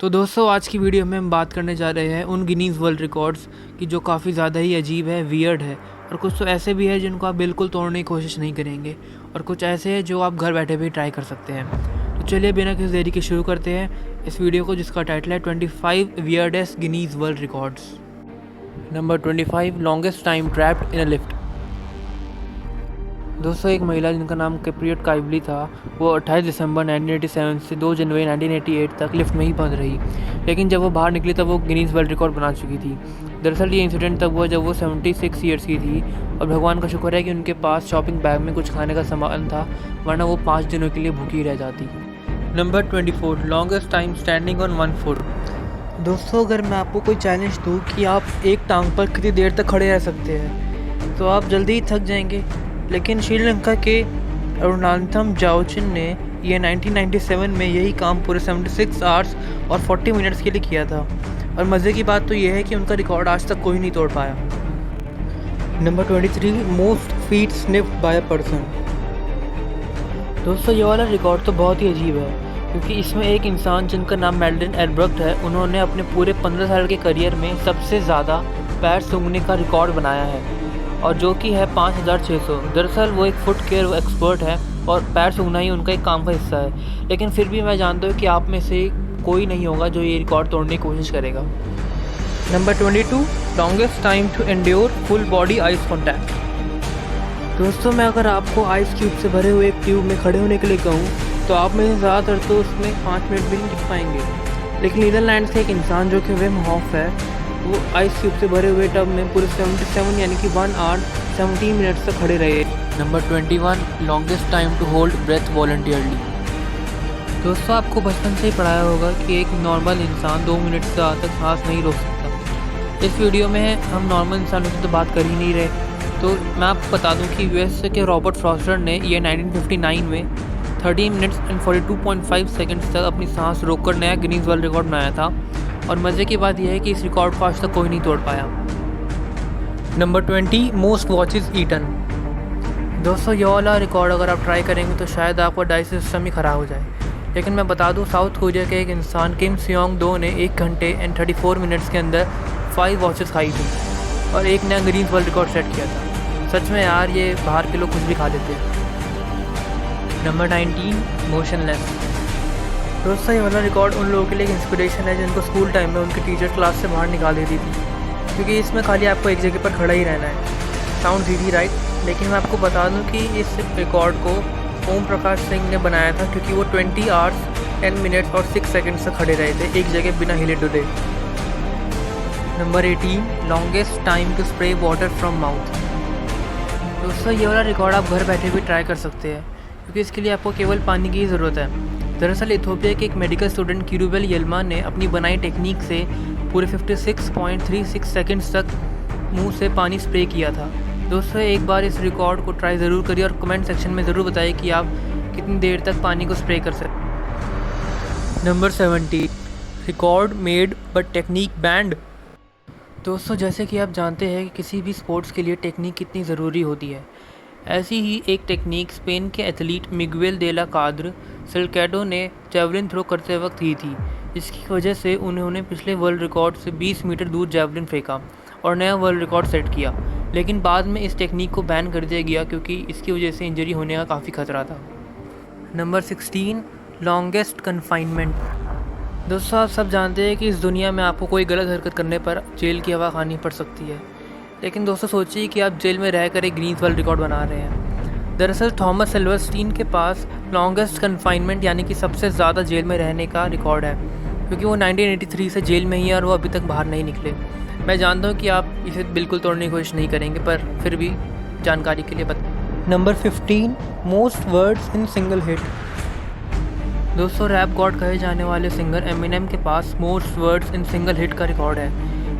तो दोस्तों आज की वीडियो में हम बात करने जा रहे हैं उन गिनीज़ वर्ल्ड रिकॉर्ड्स की जो काफ़ी ज़्यादा ही अजीब है, वियर्ड है, और कुछ तो ऐसे भी है जिनको आप बिल्कुल तोड़ने की कोशिश नहीं करेंगे, और कुछ ऐसे हैं जो आप घर बैठे भी ट्राई कर सकते हैं। तो चलिए बिना किसी देरी के शुरू करते हैं इस वीडियो को, जिसका टाइटल है 25 weirdest Guinness world records. Number 25, longest time trapped in a lift. दोस्तों एक महिला जिनका नाम कैप्रियट काइवली था, वो 28 दिसंबर 1987 से 2 जनवरी 1988 तक लिफ्ट में ही बंद रही, लेकिन जब वो बाहर निकली तब वो गिनीज़ वर्ल्ड रिकॉर्ड बना चुकी थी। दरअसल ये इंसिडेंट तब हुआ जब वो 76 ईयर्स की थी, और भगवान का शुक्र है कि उनके पास शॉपिंग बैग में कुछ खाने का सामान था, वरना वो 5 दिनों के लिए भूखी रह जाती। Number 24, longest time standing on 1 foot. दोस्तों अगर मैं आपको कोई चैलेंज दूँ कि आप एक टांग पर कितनी देर तक खड़े रह सकते हैं, तो आप जल्दी ही थक जाएंगे। लेकिन श्रीलंका के अरुणाचलम जाओचिन ने यह 1997 में यही काम पूरे 76 आवर्स और 40 मिनट्स के लिए किया था, और मज़े की बात तो यह है कि उनका रिकॉर्ड आज तक कोई नहीं तोड़ पाया। Number 23, most feet sniffed by a person. दोस्तों ये वाला रिकॉर्ड तो बहुत ही अजीब है, क्योंकि इसमें एक इंसान जिनका नाम मैडलिन एल्ब्रक्ट है, उन्होंने अपने पूरे 15 साल के करियर में सबसे ज़्यादा पैर सूंघने का रिकॉर्ड बनाया है, और जो कि है 5600। दरअसल वो एक फुट केयर एक्सपर्ट है और पैर सूंघना ही उनका एक काम का हिस्सा है, लेकिन फिर भी मैं जानता हूँ कि आप में से कोई नहीं होगा जो ये रिकॉर्ड तोड़ने की कोशिश करेगा। Number 22, longest time to endure full body ice contact. दोस्तों मैं अगर आपको आइस क्यूब से भरे हुए एक ट्यूब में खड़े होने के लिए कहूँ, तो आप में से ज़्यादातर तो उसमें 5 मिनट भी नहीं टिक पाएंगे। लेकिन नीदरलैंड से एक इंसान जो कि विम हॉफ है, वो आइस क्यूब से भरे हुए टब में पूरे 77 यानी कि 1 आवर 17 मिनट्स तक खड़े रहे। Number 21, longest time to hold breath voluntarily. दोस्तों आपको बचपन से ही पढ़ाया होगा कि एक नॉर्मल इंसान 2 मिनट से ज़्यादा तक सांस नहीं रोक सकता। इस वीडियो में हम नॉर्मल इंसानों से तो बात कर ही नहीं रहे, तो मैं आपको बता दूं कि यूएस के रॉबर्ट फ्रॉस्टर ने ये 1959 में 30 मिनट्स एंड 42.5 सेकेंड्स तक अपनी सांस रोककर नया गिनीज़ वर्ल्ड रिकॉर्ड बनाया था, और मज़े की बात यह है कि इस रिकॉर्ड को आज तक कोई नहीं तोड़ पाया। Number 20, most watches eaten. दोस्तों ये वाला रिकॉर्ड अगर आप ट्राई करेंगे तो शायद आपका डाइजेस्टिव सिस्टम ही ख़राब हो जाए, लेकिन मैं बता दूं साउथ कोरिया के एक इंसान किम सियोंग दो ने 1 घंटे एंड 34 मिनट्स के अंदर 5 वॉचेस खाई थी और एक नया गिनीज़ वर्ल्ड रिकॉर्ड सेट किया था। सच में यार ये बाहर के लोग कुछ भी खा लेते हैं। Number 19, motionless. दोस्तों ये वाला रिकॉर्ड उन लोगों के लिए एक इंस्पिरेशन है जिनको स्कूल टाइम में उनकी टीचर क्लास से बाहर निकाल देती थी, क्योंकि इसमें खाली आपको एक जगह पर खड़ा ही रहना है। साउंड इजी राइट, लेकिन मैं आपको बता दूं कि इस रिकॉर्ड को ओम प्रकाश सिंह ने बनाया था, क्योंकि वो 20 आवर्स 10 मिनट्स और 6 सेकेंड्स तक खड़े रहे थे एक जगह बिना हिले डुले। Number 18, longest time to spray water from mouth. दोस्तों ये वाला रिकॉर्ड आप घर बैठे भी ट्राई कर सकते हैं, क्योंकि इसके लिए आपको केवल पानी की ज़रूरत है। दरअसल इथोपिया के एक मेडिकल स्टूडेंट किरूबेल येल्मा ने अपनी बनाई टेक्निक से पूरे 56.36 सेकंड्स तक मुंह से पानी स्प्रे किया था। दोस्तों एक बार इस रिकॉर्ड को ट्राई ज़रूर करिए और कमेंट सेक्शन में ज़रूर बताइए कि आप कितनी देर तक पानी को स्प्रे कर सकते। Number 70, record made but technique band. दोस्तों जैसे कि आप जानते हैं कि किसी भी स्पोर्ट्स के लिए टेक्निक कितनी ज़रूरी होती है, ऐसी ही एक टेक्निक स्पेन के एथलीट मिगुएल दे ला काद्र सेल्केडो ने जैवलिन थ्रो करते वक्त की थी, जिसकी वजह से उन्होंने पिछले वर्ल्ड रिकॉर्ड से 20 मीटर दूर जैवलिन फेंका और नया वर्ल्ड रिकॉर्ड सेट किया। लेकिन बाद में इस टेक्निक को बैन कर दिया गया, क्योंकि इसकी वजह से इंजरी होने का काफ़ी खतरा था। Number 16, longest confinement. दोस्तों आप सब जानते हैं कि इस दुनिया में आपको कोई गलत हरकत करने पर जेल की हवा खानी पड़ सकती है, लेकिन दोस्तों सोचिए कि आप जेल में रहकर एक गिनीज़ वर्ल्ड रिकॉर्ड बना रहे हैं। दरअसल थॉमस सिल्वरस्टीन के पास लॉन्गेस्ट कन्फाइनमेंट यानी कि सबसे ज़्यादा जेल में रहने का रिकॉर्ड है, क्योंकि वो 1983 से जेल में ही है और वो अभी तक बाहर नहीं निकले। मैं जानता हूँ कि आप इसे बिल्कुल तोड़ने की कोशिश नहीं करेंगे, पर फिर भी जानकारी के लिए बता। Number 15, most words in single hit. दोस्तों रैप गॉड कहे जाने वाले सिंगर एमिनेम के पास most words in single hit का रिकॉर्ड है।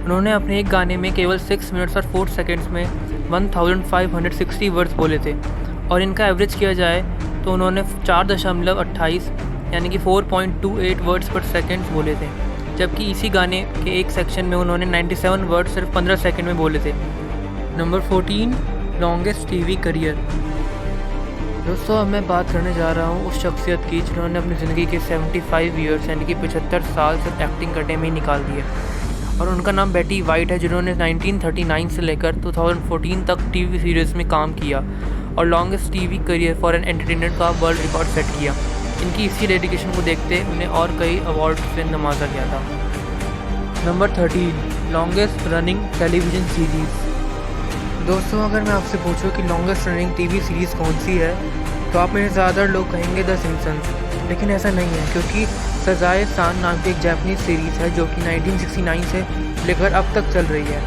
उन्होंने अपने एक गाने में केवल 6 मिनट्स और 4 सेकेंड्स में 1560 वर्ड्स बोले थे, और इनका एवरेज किया जाए तो उन्होंने 4.28 यानी कि 4.28 वर्ड्स पर सेकेंड बोले थे, जबकि इसी गाने के एक सेक्शन में उन्होंने 97 वर्ड्स सिर्फ 15 सेकेंड में बोले थे। Number 14, longest TV career. दोस्तों अब मैं बात करने जा रहा हूँ उस शख्सियत की जिन्होंने अपनी ज़िंदगी के 75 ईयर्स यानी कि 75 साल सिर्फ एक्टिंग करने में ही निकाल दिए। और उनका नाम बेटी वाइट है, जिन्होंने 1939 से लेकर 2014 तक टीवी सीरीज़ में काम किया और longest TV career for an entertainer का वर्ल्ड रिकॉर्ड सेट किया। इनकी इसी डेडिकेशन को देखते उन्हें और कई अवार्ड से नवाजा गया था। Number 13, longest running television series. दोस्तों अगर मैं आपसे पूछूं कि लॉन्गेस्ट रनिंग टीवी सीरीज़ कौन सी है, तो आप में ज़्यादातर लोग कहेंगे द सिम्पसन्स, लेकिन ऐसा नहीं है, क्योंकि सजाए सान नाम की एक जापानीज़ सीरीज़ है जो कि 1969 से लेकर अब तक चल रही है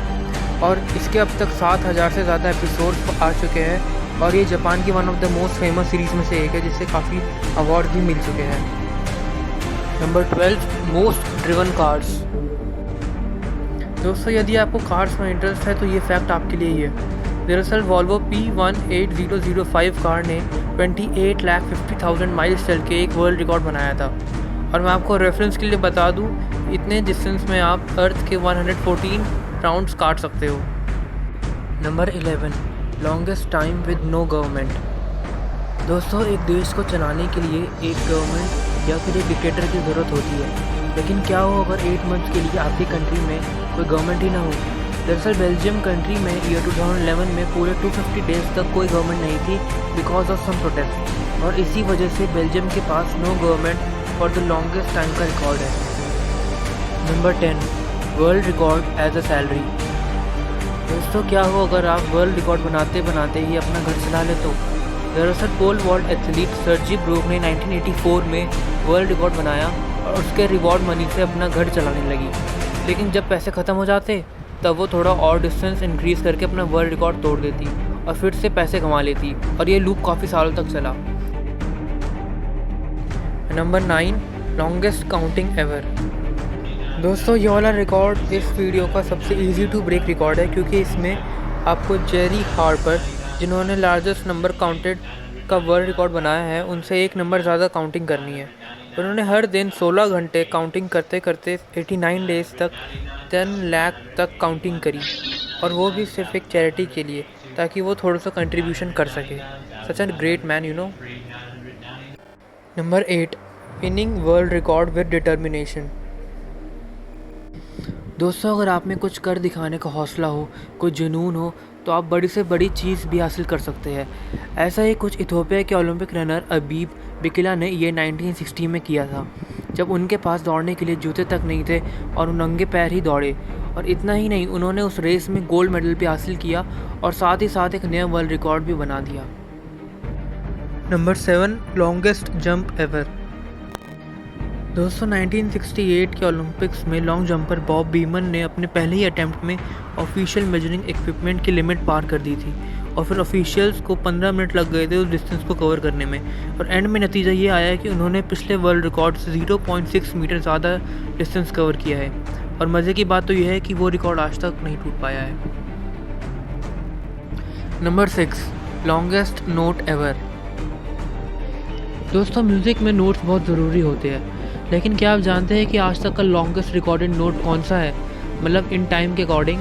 और इसके अब तक 7000 से ज़्यादा एपिसोड आ चुके हैं और ये जापान की one of the most famous series में से एक है जिससे काफ़ी अवार्ड भी मिल चुके हैं। Number 12, most driven cars. दोस्तों यदि आपको कार्स में इंटरेस्ट है तो ये फैक्ट आपके लिए ही है। दरअसल वॉल्वो P18005 कार ने 28,50,000 माइल्स चल के एक वर्ल्ड रिकॉर्ड बनाया था। और मैं आपको रेफरेंस के लिए बता दूं, इतने डिस्टेंस में आप अर्थ के 114 राउंड्स काट सकते हो। Number 11, longest time with no government. दोस्तों एक देश को चलाने के लिए एक गवर्नमेंट या फिर एक डिक्टेटर की ज़रूरत होती है, लेकिन क्या हो अगर 8 मंथ्स के लिए आपकी कंट्री में कोई गवर्नमेंट ही ना हो। दरअसल बेल्जियम कंट्री में ईयर 2011 में पूरे 250 डेज तक कोई गवर्नमेंट नहीं थी बिकॉज ऑफ सम प्रोटेस्ट, और इसी वजह से बेल्जियम के पास no government for the longest time का रिकॉर्ड है। Number 10, world record as a salary. दोस्तों क्या हो अगर आप वर्ल्ड रिकॉर्ड बनाते बनाते ही अपना घर चला ले तो। दरअसल पोल वॉल्ट एथलीट सर्जी ब्रूक ने 1984 में वर्ल्ड रिकॉर्ड बनाया और उसके रिवॉर्ड मनी से अपना घर चलाने लगी, लेकिन जब पैसे ख़त्म हो जाते तब वो थोड़ा और डिस्टेंस इंक्रीज़ करके अपना वर्ल्ड रिकॉर्ड तोड़ देती और फिर से पैसे कमा लेती और ये लूप काफ़ी सालों तक चला। Number 9, longest counting ever. दोस्तों ये वाला रिकॉर्ड इस वीडियो का सबसे इजी टू ब्रेक रिकॉर्ड है, क्योंकि इसमें आपको जेरी हार्पर, जिन्होंने लार्जेस्ट नंबर काउंटेड का वर्ल्ड रिकॉर्ड बनाया है, उनसे एक नंबर ज़्यादा काउंटिंग करनी है। उन्होंने हर दिन 16 घंटे काउंटिंग करते करते 89 डेज़ तक 10 लाख तक काउंटिंग करी, और वो भी सिर्फ एक चैरिटी के लिए, ताकि वो थोड़ा सा कंट्रीब्यूशन कर सके। Such an great man you know. Number 8, winning world record with determination. दोस्तों अगर आप में कुछ कर दिखाने का हौसला हो, कोई जुनून हो, तो आप बड़ी से बड़ी चीज़ भी हासिल कर सकते हैं। ऐसा ही कुछ इथियोपिया के ओलंपिक रनर अबीब बिकिला ने ये 1960 में किया था, जब उनके पास दौड़ने के लिए जूते तक नहीं थे और वो नंगे पैर ही दौड़े। और इतना ही नहीं, उन्होंने उस रेस में गोल्ड मेडल भी हासिल किया और साथ ही साथ एक नया वर्ल्ड रिकॉर्ड भी बना दिया। Number 7, longest jump ever. दोस्तों 1968 के ओलंपिक्स में लॉन्ग जंपर बॉब बीमन ने अपने पहले ही अटैम्प्ट में ऑफिशियल मेजरिंग इक्विपमेंट की लिमिट पार कर दी थी, और फिर ऑफिशियल्स को 15 मिनट लग गए थे उस डिस्टेंस को कवर करने में, और एंड में नतीजा ये आया कि उन्होंने पिछले वर्ल्ड रिकॉर्ड से 0.6 मीटर ज़्यादा डिस्टेंस कवर किया है। और मज़े की बात तो यह है कि वो रिकॉर्ड आज तक नहीं टूट पाया है। Number 6, longest note ever. दोस्तों म्यूज़िक में नोट्स बहुत ज़रूरी होते हैं, लेकिन क्या आप जानते हैं कि आज तक का लॉन्गेस्ट रिकॉर्डेड नोट कौन सा है, मतलब इन टाइम के अकॉर्डिंग?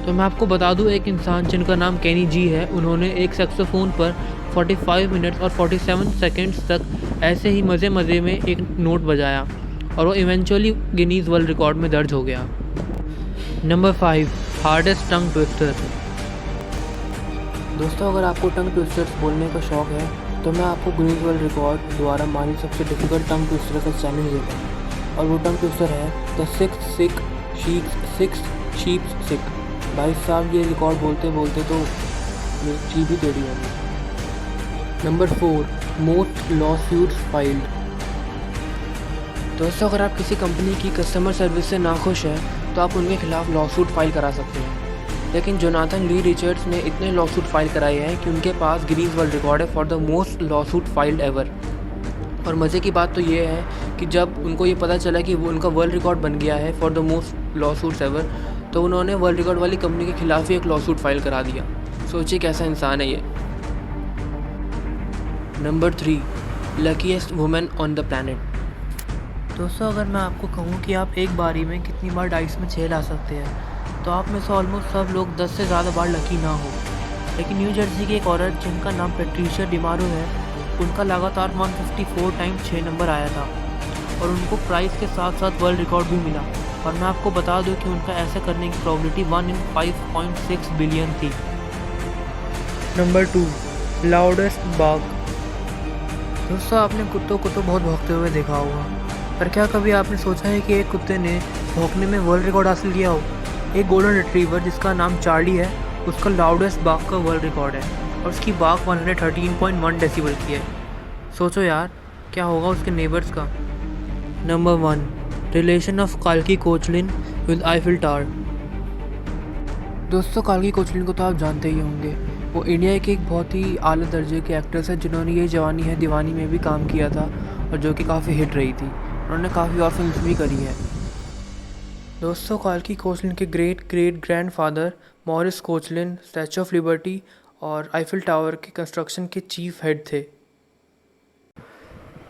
तो मैं आपको बता दूं, एक इंसान जिनका नाम केनी जी है, उन्होंने एक सैक्सोफोन पर 45 मिनट्स और 47 सेकंड्स तक ऐसे ही मज़े मज़े में एक नोट बजाया, और वो इवेंचुअली गिनीज़ वर्ल्ड रिकॉर्ड में दर्ज हो गया। Number 5, hardest tongue twister. दोस्तों अगर आपको टंग ट्विस्टर्स बोलने का शौक़ है तो मैं आपको गिनीज़ वर्ल्ड रिकॉर्ड द्वारा मानी सबसे डिफ़िकल्ट टंग ट्विस्टर का चैलेंज देता हूँ, और वो टंग ट्विस्टर है द सिक्स शीप्स सिक। भाई साहब ये रिकॉर्ड बोलते बोलते तो जी भी टेढ़ी होगी। Number 4, most lawsuits filed. दोस्तों अगर आप किसी कंपनी की कस्टमर सर्विस से नाखुश हैं तो आप उनके खिलाफ लॉसूट फाइल करा सकते हैं, लेकिन जोनाथन ली रिचर्ड्स ने इतने लॉसूट फाइल कराए हैं कि उनके पास गिनीज़ वर्ल्ड रिकॉर्ड है for the most lawsuit filed ever. और मज़े की बात तो ये है कि जब उनको ये पता चला कि वो उनका वर्ल्ड रिकॉर्ड बन गया है for the most lawsuits ever, तो उन्होंने वर्ल्ड रिकॉर्ड वाली कंपनी के खिलाफ ही एक लॉसूट फाइल करा दिया। सोचिए कैसा इंसान है ये। Number 3, luckiest women on the planet. दोस्तों अगर मैं आपको कहूँ कि आप एक बारी में कितनी बार डाइस में 6 ला सकते हैं, तो आप में से ऑलमोस्ट सब लोग 10 से ज़्यादा बार लकी ना हो। लेकिन न्यू जर्सी की एक औरत जिनका नाम पेट्रिशिया डिमारो है, उनका लगातार 154 टाइम्स 6 नंबर आया था और उनको प्राइस के साथ साथ वर्ल्ड रिकॉर्ड भी मिला। और मैं आपको बता दूं कि उनका ऐसा करने की प्रोबेबिलिटी 1 in 5.6 बिलियन थी। Number 2, loudest bark. दोस्तों, आपने कुत्तों को तो बहुत भौंकते हुए देखा होगा, पर क्या कभी आपने सोचा है कि एक कुत्ते ने भौंकने में वर्ल्ड रिकॉर्ड हासिल किया हो? एक गोल्डन रिट्रीवर जिसका नाम चार्ली है, उसका लाउडेस्ट बार्क का वर्ल्ड रिकॉर्ड है और उसकी बार्क 113.1 डेसिबल की है। सोचो यार, क्या होगा उसके नेबर्स का। नंबर 1, रिलेशन ऑफ काल्की कोचलिन विद आईफिल टावर। दोस्तों, काल्की कोचलिन को तो आप जानते ही होंगे। वो इंडिया के एक बहुत ही आला दर्जे के एक्ट्रेस है जिन्होंने ये जवानी है दीवानी में भी काम किया था और जो कि काफ़ी हिट रही थी। उन्होंने काफ़ी और फिल्म्स भी करी है। दोस्तों, काल्की कोचलिन के great great grandfather Morris Koechlin statue of liberty और आईफिल टावर के कंस्ट्रक्शन के चीफ हेड थे।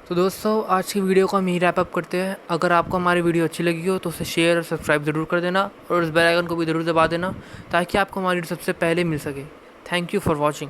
तो दोस्तों, आज की वीडियो को हम यहीं रैप अप करते हैं। अगर आपको हमारी वीडियो अच्छी लगी हो तो उसे शेयर और सब्सक्राइब ज़रूर कर देना और उस बेल आइकन को भी ज़रूर दबा देना ताकि आपको हमारी वीडियो सबसे पहले मिल सके। Thank you for watching.